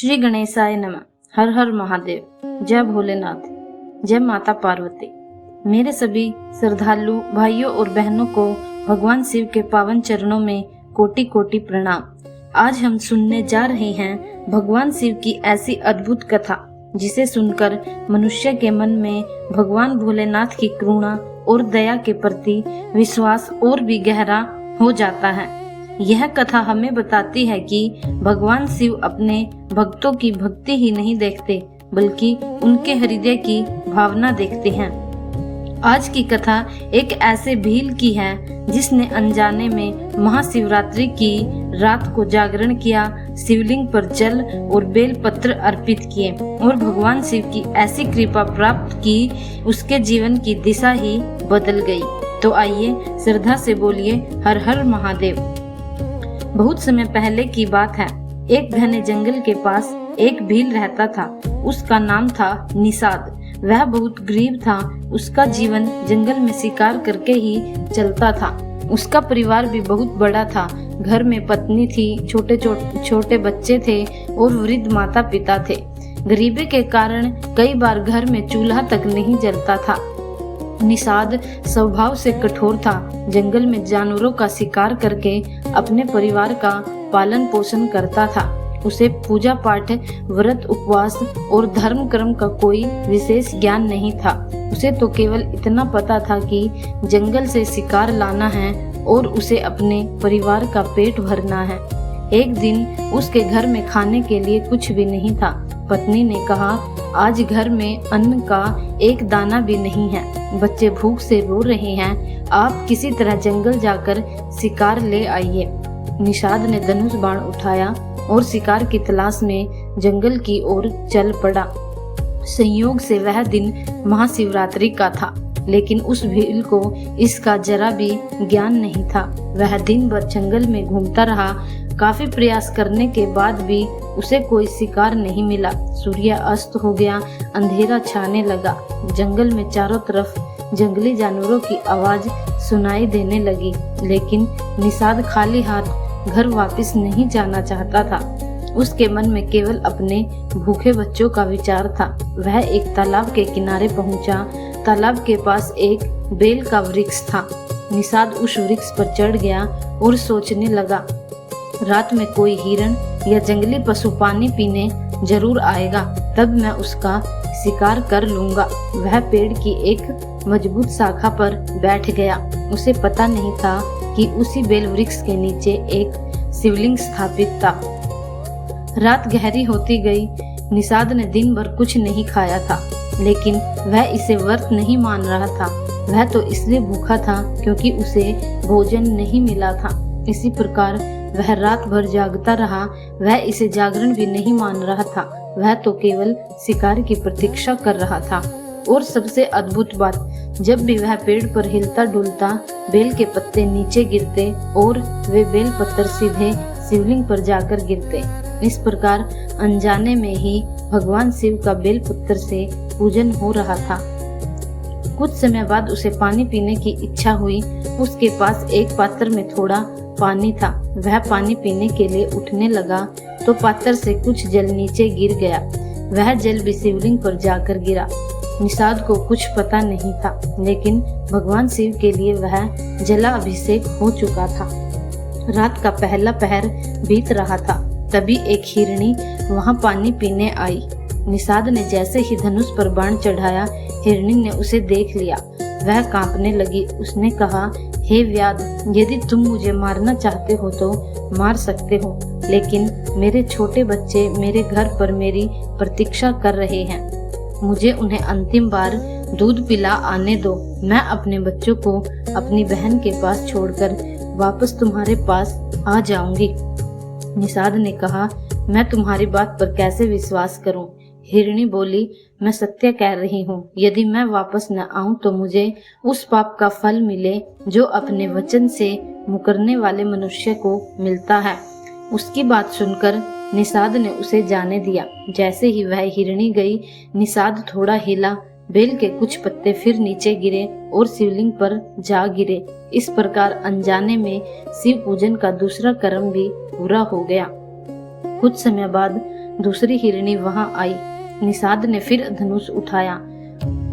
श्री गणेशाय नमः। हर हर महादेव। जय भोलेनाथ। जय माता पार्वती। मेरे सभी श्रद्धालु भाइयों और बहनों को भगवान शिव के पावन चरणों में कोटि कोटि प्रणाम। आज हम सुनने जा रहे हैं भगवान शिव की ऐसी अद्भुत कथा जिसे सुनकर मनुष्य के मन में भगवान भोलेनाथ की करुणा और दया के प्रति विश्वास और भी गहरा हो जाता है। यह कथा हमें बताती है कि भगवान शिव अपने भक्तों की भक्ति ही नहीं देखते बल्कि उनके हृदय की भावना देखते हैं। आज की कथा एक ऐसे भील की है जिसने अनजाने में महाशिवरात्रि की रात को जागरण किया, शिवलिंग पर जल और बेल पत्र अर्पित किए और भगवान शिव की ऐसी कृपा प्राप्त की उसके जीवन की दिशा ही बदल गई। तो आइए श्रद्धा से बोलिए हर हर महादेव। बहुत समय पहले की बात है। एक घने जंगल के पास एक भील रहता था। उसका नाम था निषाद। वह बहुत गरीब था। उसका जीवन जंगल में शिकार करके ही चलता था। उसका परिवार भी बहुत बड़ा था। घर में पत्नी थी, छोटे बच्चे थे और वृद्ध माता पिता थे। गरीबी के कारण कई बार घर में चूल्हा तक नहीं जलता था। निषाद स्वभाव से कठोर था। जंगल में जानवरों का शिकार करके अपने परिवार का पालन पोषण करता था। उसे पूजा पाठ, व्रत, उपवास और धर्म कर्म का कोई विशेष ज्ञान नहीं था। उसे तो केवल इतना पता था कि जंगल से शिकार लाना है और उसे अपने परिवार का पेट भरना है। एक दिन उसके घर में खाने के लिए कुछ भी नहीं था। पत्नी ने कहा, आज घर में अन्न का एक दाना भी नहीं है। बच्चे भूख से रो रहे हैं। आप किसी तरह जंगल जाकर शिकार ले आइए। निषाद ने धनुष बाण उठाया और शिकार की तलाश में जंगल की ओर चल पड़ा। संयोग से वह दिन महाशिवरात्रि का था, लेकिन उस भील को इसका जरा भी ज्ञान नहीं था। वह दिन भर जंगल में घूमता रहा। काफी प्रयास करने के बाद भी उसे कोई शिकार नहीं मिला। सूर्य अस्त हो गया, अंधेरा छाने लगा। जंगल में चारों तरफ जंगली जानवरों की आवाज सुनाई देने लगी, लेकिन निषाद खाली हाथ घर वापस नहीं जाना चाहता था। उसके मन में केवल अपने भूखे बच्चों का विचार था। वह एक तालाब के किनारे पहुंचा। तालाब के पास एक बेल का वृक्ष था। निषाद उस वृक्ष पर चढ़ गया और सोचने लगा, रात में कोई हिरण या जंगली पशु पानी पीने जरूर आएगा, तब मैं उसका शिकार कर लूंगा। वह पेड़ की एक मजबूत शाखा पर बैठ गया। उसे पता नहीं था कि उसी बेल वृक्ष के नीचे एक शिवलिंग स्थापित था। रात गहरी होती गई। निषाद ने दिन भर कुछ नहीं खाया था, लेकिन वह इसे व्रत नहीं मान रहा था। वह तो इसलिए भूखा था क्योंकि उसे भोजन नहीं मिला था। इसी प्रकार वह रात भर जागता रहा। वह इसे जागरण भी नहीं मान रहा था। वह तो केवल शिकार की प्रतीक्षा कर रहा था। और सबसे अद्भुत बात, जब भी वह पेड़ पर हिलता डुलता, बेल के पत्ते नीचे गिरते और वे बेल पत्थर सीधे शिवलिंग पर जाकर गिरते। इस प्रकार अनजाने में ही भगवान शिव का बेल पत्थर से पूजन हो रहा था। कुछ समय बाद उसे पानी पीने की इच्छा हुई। उसके पास एक पात्र में थोड़ा पानी था। वह पानी पीने के लिए उठने लगा तो पात्र से कुछ जल नीचे गिर गया। वह जल भी शिवलिंग पर जाकर गिरा। निषाद को कुछ पता नहीं था, लेकिन भगवान शिव के लिए वह जला अभिषेक हो चुका था। रात का पहला पहर बीत रहा था। तभी एक हिरनी वहां पानी पीने आई। निषाद ने जैसे ही धनुष पर बाण चढ़ाया, हिरनी ने उसे देख लिया। वह कांपने लगी। उसने कहा, हे व्याध, यदि तुम मुझे मारना चाहते हो तो मार सकते हो, लेकिन मेरे छोटे बच्चे मेरे घर पर मेरी प्रतीक्षा कर रहे हैं। मुझे उन्हें अंतिम बार दूध पिला आने दो। मैं अपने बच्चों को अपनी बहन के पास छोड़कर वापस तुम्हारे पास आ जाऊंगी। निषाद ने कहा, मैं तुम्हारी बात पर कैसे विश्वास करूं? हिरणी बोली, मैं सत्य कह रही हूँ। यदि मैं वापस न आऊं तो मुझे उस पाप का फल मिले जो अपने वचन से मुकरने वाले मनुष्य को मिलता है। उसकी बात सुनकर निषाद ने उसे जाने दिया। जैसे ही वह हिरणी गई, निषाद थोड़ा हिला। बेल के कुछ पत्ते फिर नीचे गिरे और शिवलिंग पर जा गिरे। इस प्रकार अनजाने में शिव पूजन का दूसरा कर्म भी पूरा हो गया। कुछ समय बाद दूसरी हिरणी वहां आई। निषाद ने फिर धनुष उठाया।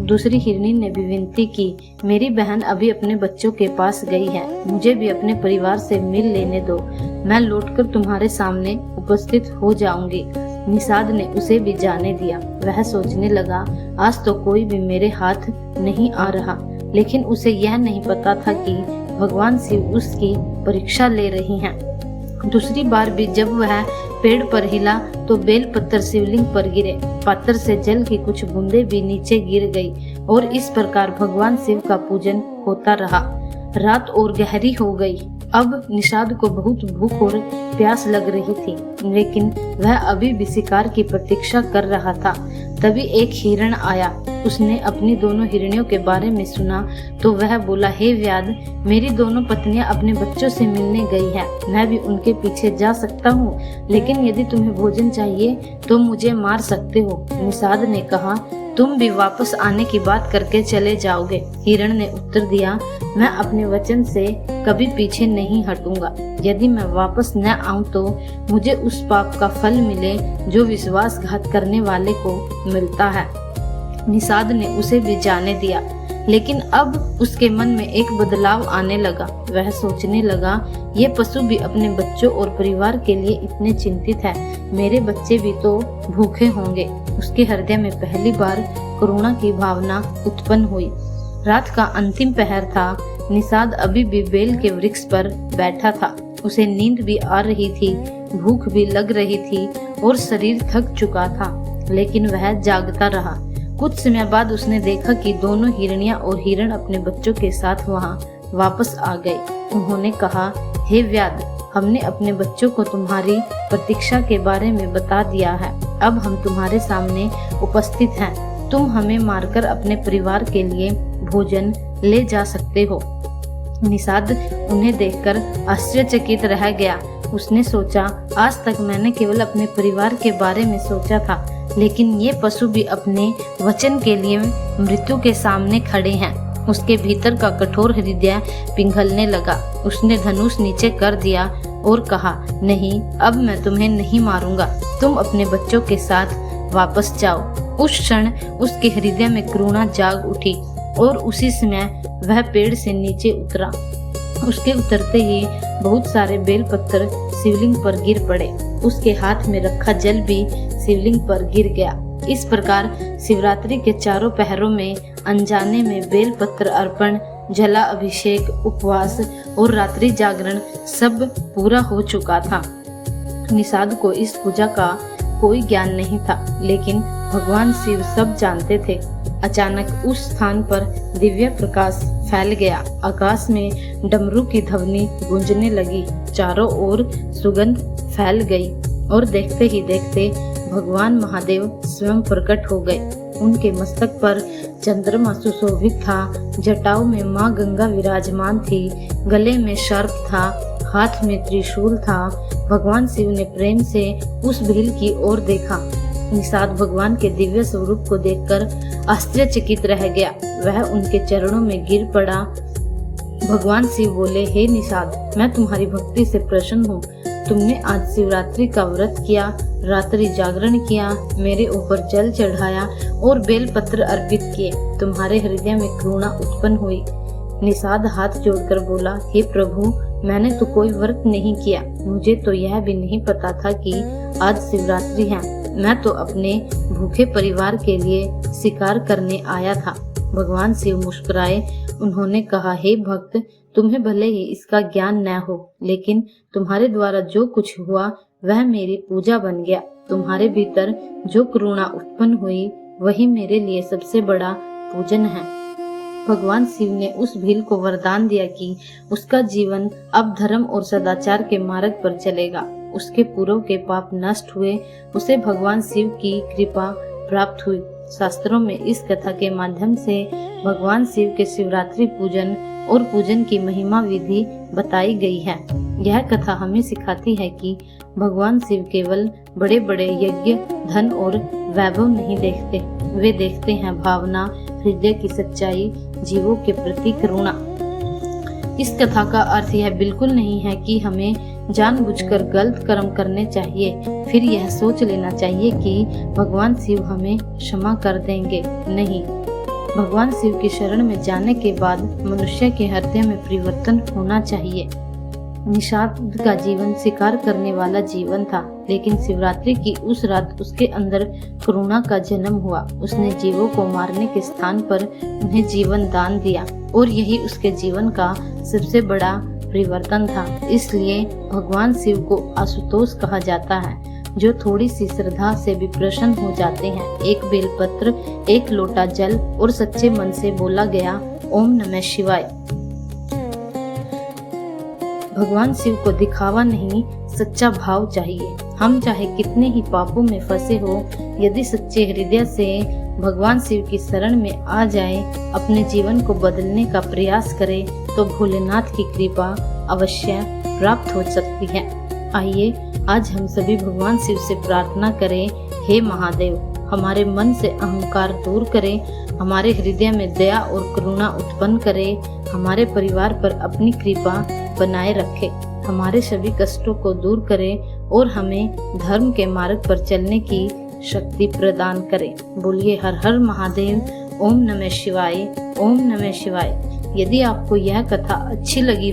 दूसरी हिरणी ने भी विनती की, मेरी बहन अभी अपने बच्चों के पास गई है, मुझे भी अपने परिवार से मिल लेने दो, मैं लौटकर तुम्हारे सामने उपस्थित हो जाऊंगी। निषाद ने उसे भी जाने दिया। वह सोचने लगा, आज तो कोई भी मेरे हाथ नहीं आ रहा, लेकिन उसे यह नहीं पता था कि भगवान शिव उसकी परीक्षा ले रही हैं। दूसरी बार भी जब वह पेड़ पर हिला तो बेल पत्थर शिवलिंग पर गिरे। पत्थर से जल की कुछ बूंदें भी नीचे गिर गई और इस प्रकार भगवान शिव का पूजन होता रहा। रात और गहरी हो गई। अब निषाद को बहुत भूख और प्यास लग रही थी, लेकिन वह अभी भी शिकार की प्रतीक्षा कर रहा था। तभी एक हिरण आया। उसने अपनी दोनों हिरणियों के बारे में सुना तो वह बोला, हे व्याध, मेरी दोनों पत्नियां अपने बच्चों से मिलने गई हैं। मैं भी उनके पीछे जा सकता हूँ, लेकिन यदि तुम्हें भोजन चाहिए तो मुझे मार सकते हो। निषाद ने कहा, तुम भी वापस आने की बात करके चले जाओगे। हिरण ने उत्तर दिया, मैं अपने वचन से कभी पीछे नहीं हटूंगा। यदि मैं वापस न आऊं तो मुझे उस पाप का फल मिले जो विश्वासघात करने वाले को मिलता है। निषाद ने उसे भी जाने दिया, लेकिन अब उसके मन में एक बदलाव आने लगा। वह सोचने लगा, ये पशु भी अपने बच्चों और परिवार के लिए इतने चिंतित है, मेरे बच्चे भी तो भूखे होंगे। उसके हृदय में पहली बार करुणा की भावना उत्पन्न हुई। रात का अंतिम पहर था। निषाद अभी भी बेल के वृक्ष पर बैठा था। उसे नींद भी आ रही थी, भूख भी लग रही थी और शरीर थक चुका था, लेकिन वह जागता रहा। कुछ समय बाद उसने देखा कि दोनों हिरनियां और हिरण अपने बच्चों के साथ वहां वापस आ गए। उन्होंने कहा, हे व्याध, हमने अपने बच्चों को तुम्हारी प्रतीक्षा के बारे में बता दिया है। अब हम तुम्हारे सामने उपस्थित हैं। तुम हमें मारकर अपने परिवार के लिए भोजन ले जा सकते हो। निषाद उन्हें देखकर आश्चर्यचकित रह गया। उसने सोचा, आज तक मैंने केवल अपने परिवार के बारे में सोचा था, लेकिन ये पशु भी अपने वचन के लिए मृत्यु के सामने खड़े हैं। उसके भीतर का कठोर हृदय पिघलने लगा। उसने धनुष नीचे कर दिया और कहा, नहीं, अब मैं तुम्हें नहीं मारूंगा, तुम अपने बच्चों के साथ वापस जाओ। उस क्षण उसके हृदय में करुणा जाग उठी और उसी समय वह पेड़ से नीचे उतरा। उसके उतरते ही बहुत सारे बेल पत्थर शिवलिंग पर गिर पड़े। उसके हाथ में रखा जल भी शिवलिंग पर गिर गया। इस प्रकार शिवरात्रि के चारों पहरों में अनजाने में बेल पत्र अर्पण, जला अभिषेक, उपवास और रात्रि जागरण सब पूरा हो चुका था। निषाद को इस पूजा का कोई ज्ञान नहीं था, लेकिन भगवान शिव सब जानते थे। अचानक उस स्थान पर दिव्य प्रकाश फैल गया। आकाश में डमरू की ध्वनि गूंजने लगी। चारों ओर सुगंध फैल गई और देखते ही देखते भगवान महादेव स्वयं प्रकट हो गए। उनके मस्तक पर चंद्रमा सुशोभित था। जटाओं में मां गंगा विराजमान थी। गले में सर्प था, हाथ में त्रिशूल था। भगवान शिव ने प्रेम से उस भील की ओर देखा। निषाद भगवान के दिव्य स्वरूप को देखकर आश्चर्यचकित रह गया। वह उनके चरणों में गिर पड़ा। भगवान शिव बोले, हे निषाद, मैं तुम्हारी भक्ति से प्रसन्न हूँ। तुमने आज शिवरात्रि का व्रत किया, रात्रि जागरण किया, मेरे ऊपर जल चढ़ाया और बेल पत्र अर्पित किए। तुम्हारे हृदय में करुणा उत्पन्न हुई। निषाद हाथ जोड़कर बोला, हे प्रभु, मैंने तो कोई व्रत नहीं किया। मुझे तो यह भी नहीं पता था कि आज शिवरात्रि है। मैं तो अपने भूखे परिवार के लिए शिकार करने आया था। भगवान शिव मुस्कुराए। उन्होंने कहा, हे भक्त, तुम्हें भले ही इसका ज्ञान न हो, लेकिन तुम्हारे द्वारा जो कुछ हुआ वह मेरी पूजा बन गया। तुम्हारे भीतर जो करुणा उत्पन्न हुई वही मेरे लिए सबसे बड़ा पूजन है। भगवान शिव ने उस भील को वरदान दिया कि उसका जीवन अब धर्म और सदाचार के मार्ग पर चलेगा। उसके पूर्व के पाप नष्ट हुए। उसे भगवान शिव की कृपा प्राप्त हुई। शास्त्रों में इस कथा के माध्यम से भगवान शिव के शिवरात्रि पूजन और पूजन की महिमा विधि बताई गई है। यह कथा हमें सिखाती है कि भगवान शिव केवल बड़े बड़े यज्ञ, धन और वैभव नहीं देखते, वे देखते हैं भावना, हृदय की सच्चाई, जीवों के प्रति करुणा। इस कथा का अर्थ यह बिल्कुल नहीं है कि हमें जानबूझकर गलत कर्म करने चाहिए, फिर यह सोच लेना चाहिए कि भगवान शिव हमें क्षमा कर देंगे। नहीं, भगवान शिव की शरण में जाने के बाद मनुष्य के हृदय में परिवर्तन होना चाहिए। निषाद का जीवन शिकार करने वाला जीवन था, लेकिन शिवरात्रि की उस रात उसके अंदर करुणा का जन्म हुआ। उसने जीवों को मारने के स्थान पर उन्हें जीवन दान दिया और यही उसके जीवन का सबसे बड़ा परिवर्तन था। इसलिए भगवान शिव को आशुतोष कहा जाता है, जो थोड़ी सी श्रद्धा से भी प्रसन्न हो जाते हैं। एक बेलपत्र, एक लोटा जल और सच्चे मन से बोला गया ओम नमः शिवाय। भगवान शिव को दिखावा नहीं, सच्चा भाव चाहिए। हम चाहे कितने ही पापों में फंसे हो, यदि सच्चे हृदय से भगवान शिव की शरण में आ जाए, अपने जीवन को बदलने का प्रयास करें, तो भोलेनाथ की कृपा अवश्य प्राप्त हो सकती है। आइए आज हम सभी भगवान शिव से प्रार्थना करें, हे महादेव, हमारे मन से अहंकार दूर करें, हमारे हृदय में दया और करुणा उत्पन्न करें, हमारे परिवार पर अपनी कृपा बनाए रखें, हमारे सभी कष्टों को दूर करें और हमें धर्म के मार्ग पर चलने की शक्ति प्रदान करें। बोलिए हर हर महादेव, ओम नमः शिवाय, ओम नमः शिवाय। यदि आपको यह कथा अच्छी लगी